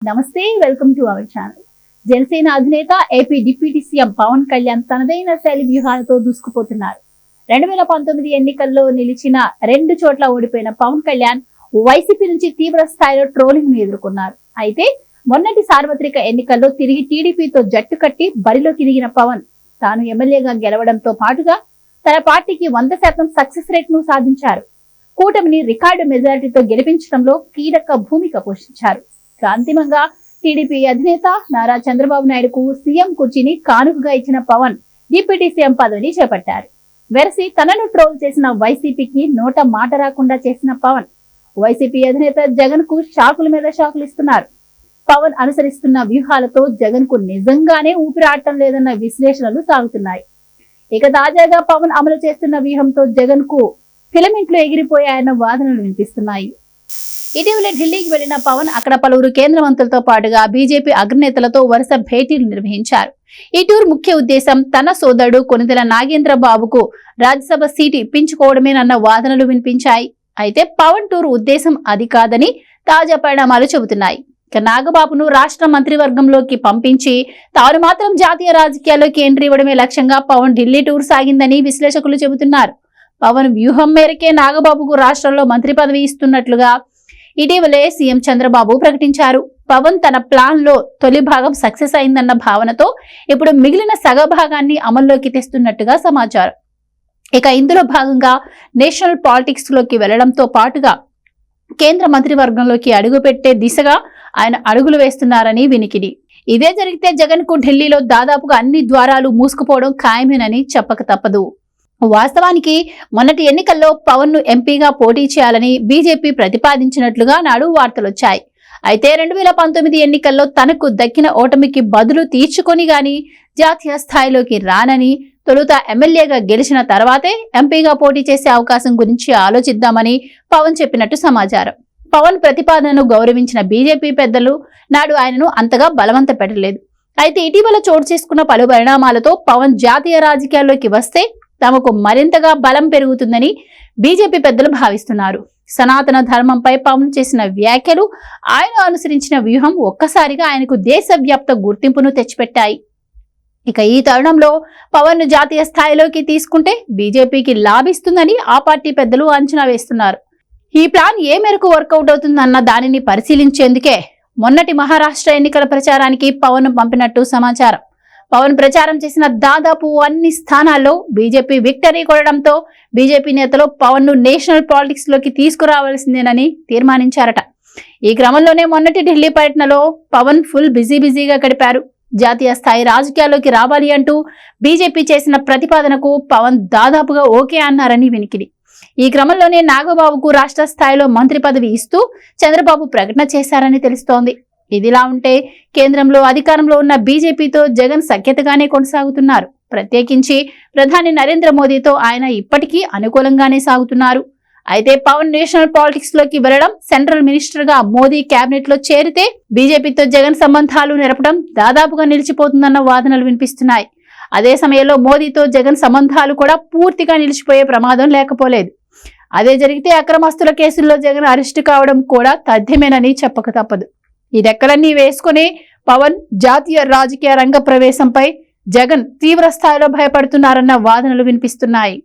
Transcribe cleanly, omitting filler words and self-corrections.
నమస్తే, welcome to our channel. Janasena అధినేత AP deputy CM Pawan Kalyan తనదైన శైలి వ్యూహాలతో దూసుకుపోతున్నారు. 2019 ఎన్నికల్లో నిలిచిన 2 చోట్ల ఓడిపోయిన పవన్ కళ్యాణ్ వైసీపీ నుంచి తీవ్ర స్థాయిలో ట్రోలింగ్ ను ఎదుర్కొన్నారు. అయితే మొన్నటి సార్వత్రిక ఎన్నికల్లో తిరిగి టీడీపీతో జట్టు కట్టి బరిలోకి దిగిన పవన్ తాను ఎమ్మెల్యేగా గెలవడంతో పాటుగా తన పార్టీకి 100% సక్సెస్ రేట్ ను సాధించారు. కూటమిని రికార్డు మెజారిటీతో గెలిపించడంలో కీలక భూమిక పోషించారు. అంతిమంగా టీడీపీ అధినేత నారా చంద్రబాబు నాయుడుకు సీఎం కుర్చీని కానుకగా ఇచ్చిన పవన్ డిప్యూటీ సీఎం పదవిని చేపట్టారు. వెరసి తనను ట్రోల్ చేసిన వైసీపీకి నోట మాట రాకుండా చేసిన పవన్ వైసీపీ అధినేత జగన్ కు షాకుల మీద షాకులు ఇస్తున్నారు. పవన్ అనుసరిస్తున్న వ్యూహాలతో జగన్ కు నిజంగానే ఊపిరాడటం లేదన్న విశ్లేషణలు సాగుతున్నాయి. ఇక తాజాగా పవన్ అమలు చేస్తున్న వ్యూహంతో జగన్ కు ఫిలమెంట్లు ఎగిరిపోయాయన్న వాదనలు వినిపిస్తున్నాయి. ఇటీవల ఢిల్లీకి వెళ్లిన పవన్ అక్కడ పలువురు కేంద్ర మంత్రులతో పాటుగా బీజేపీ అగ్రనేతలతో వరుస భేటీలు నిర్వహించారు. ఈ టూర్ ముఖ్య ఉద్దేశం తన సోదరుడు కొనిదెల నాగేంద్ర బాబుకు రాజ్యసభ సీటు ఇప్పించుకోవడమేనన్న వాదనలు వినిపించాయి. అయితే పవన్ టూర్ ఉద్దేశం అది కాదని తాజా పరిణామాలు చెబుతున్నాయి. ఇక నాగబాబును రాష్ట్ర మంత్రివర్గంలోకి పంపించి తాను మాత్రం జాతీయ రాజకీయాల్లోకి ఎంట్రీ ఇవ్వడమే లక్ష్యంగా పవన్ ఢిల్లీ టూర్ సాగిందని విశ్లేషకులు చెబుతున్నారు. పవన్ వ్యూహం మేరకే నాగబాబుకు రాష్ట్రంలో మంత్రి పదవి ఇస్తున్నట్లుగా ఇటీవలే సీఎం చంద్రబాబు ప్రకటించారు. పవన్ తన ప్లాన్ లో తొలి భాగం సక్సెస్ అయిందన్న భావనతో ఇప్పుడు మిగిలిన సగ భాగాన్ని అమల్లోకి తెస్తున్నట్టుగా సమాచారం. ఇక ఇందులో భాగంగా నేషనల్ పాలిటిక్స్ లోకి వెళ్లడంతో పాటుగా కేంద్ర మంత్రివర్గంలోకి అడుగుపెట్టే దిశగా ఆయన అడుగులు వేస్తున్నారని వినికిడి. ఇదే జరిగితే జగన్ కు ఢిల్లీలో దాదాపుగా అన్ని ద్వారాలు మూసుకుపోవడం ఖాయమేనని చెప్పక తప్పదు. వాస్తవానికి మొన్నటి ఎన్నికల్లో పవన్ ను ఎంపీగా పోటీ చేయాలని బీజేపీ ప్రతిపాదించినట్లుగా నాడు వార్తలొచ్చాయి. అయితే 2019 ఎన్నికల్లో తనకు దక్కిన ఓటమికి బదులు తీర్చుకొని గాని జాతీయ స్థాయిలోకి రానని, తొలుత ఎమ్మెల్యేగా గెలిచిన తర్వాతే ఎంపీగా పోటీ చేసే అవకాశం గురించి ఆలోచిద్దామని పవన్ చెప్పినట్టు సమాచారం. పవన్ ప్రతిపాదనను గౌరవించిన బీజేపీ పెద్దలు నాడు ఆయనను అంతగా బలవంత పెట్టలేదు. అయితే ఇటీవల చోటు చేసుకున్న పలు పరిణామాలతో పవన్ జాతీయ రాజకీయాల్లోకి వస్తే తమకు మరింతగా బలం పెరుగుతుందని బీజేపీ పెద్దలు భావిస్తున్నారు. సనాతన ధర్మంపై పవన్ చేసిన వ్యాఖ్యలు, ఆయన అనుసరించిన వ్యూహం ఒక్కసారిగా ఆయనకు దేశవ్యాప్త గుర్తింపును తెచ్చిపెట్టాయి. ఇక ఈ తరుణంలో పవన్ ను జాతీయ స్థాయిలోకి తీసుకుంటే బీజేపీకి లాభిస్తుందని ఆ పార్టీ పెద్దలు అంచనా వేస్తున్నారు. ఈ ప్లాన్ ఏ మేరకు వర్కౌట్ అవుతుందన్న దానిని పరిశీలించేందుకే మొన్నటి మహారాష్ట్ర ఎన్నికల ప్రచారానికి పవన్ పంపినట్టు సమాచారం. పవన్ ప్రచారం చేసిన దాదాపు అన్ని స్థానాల్లో బీజేపీ విక్టరీ కొనడంతో బీజేపీ నేతలు పవన్ ను నేషనల్ పాలిటిక్స్ లోకి తీసుకురావాల్సిందేనని తీర్మానించారట. ఈ క్రమంలోనే మొన్నటి ఢిల్లీ పర్యటనలో పవన్ ఫుల్ బిజీగా గడిపారు. జాతీయ స్థాయి రాజకీయాల్లోకి రావాలి అంటూ బీజేపీ చేసిన ప్రతిపాదనకు పవన్ దాదాపుగా ఓకే అన్నారని వినికిడి. ఈ క్రమంలోనే నాగబాబుకు రాష్ట్ర స్థాయిలో మంత్రి పదవి ఇస్తూ చంద్రబాబు ప్రకటన చేశారని తెలుస్తోంది. ఇదిలా ఉంటే కేంద్రంలో అధికారంలో ఉన్న బీజేపీతో జగన్ సఖ్యతగానే కొనసాగుతున్నారు. ప్రత్యేకించి ప్రధాని నరేంద్ర మోదీతో ఆయన ఇప్పటికీ అనుకూలంగానే సాగుతున్నారు. అయితే పవన్ నేషనల్ పాలిటిక్స్ లోకి వెళ్లడం, సెంట్రల్ మినిస్టర్ గా మోదీ కేబినెట్ లో చేరితే బీజేపీతో జగన్ సంబంధాలు నెరపడం దాదాపుగా నిలిచిపోతుందన్న వాదనలు వినిపిస్తున్నాయి. అదే సమయంలో మోదీతో జగన్ సంబంధాలు కూడా పూర్తిగా నిలిచిపోయే ప్రమాదం లేకపోలేదు. అదే జరిగితే అక్రమస్తుల కేసుల్లో జగన్ అరెస్టు కావడం కూడా తథ్యమేనని చెప్పక తప్పదు. ఈ లెక్కలన్నీ వేసుకుని పవన్ జాతీయ రాజకీయ రంగ ప్రవేశంపై జగన్ తీవ్ర స్థాయిలో భయపడుతున్నారన్న వాదనలు వినిపిస్తున్నాయి.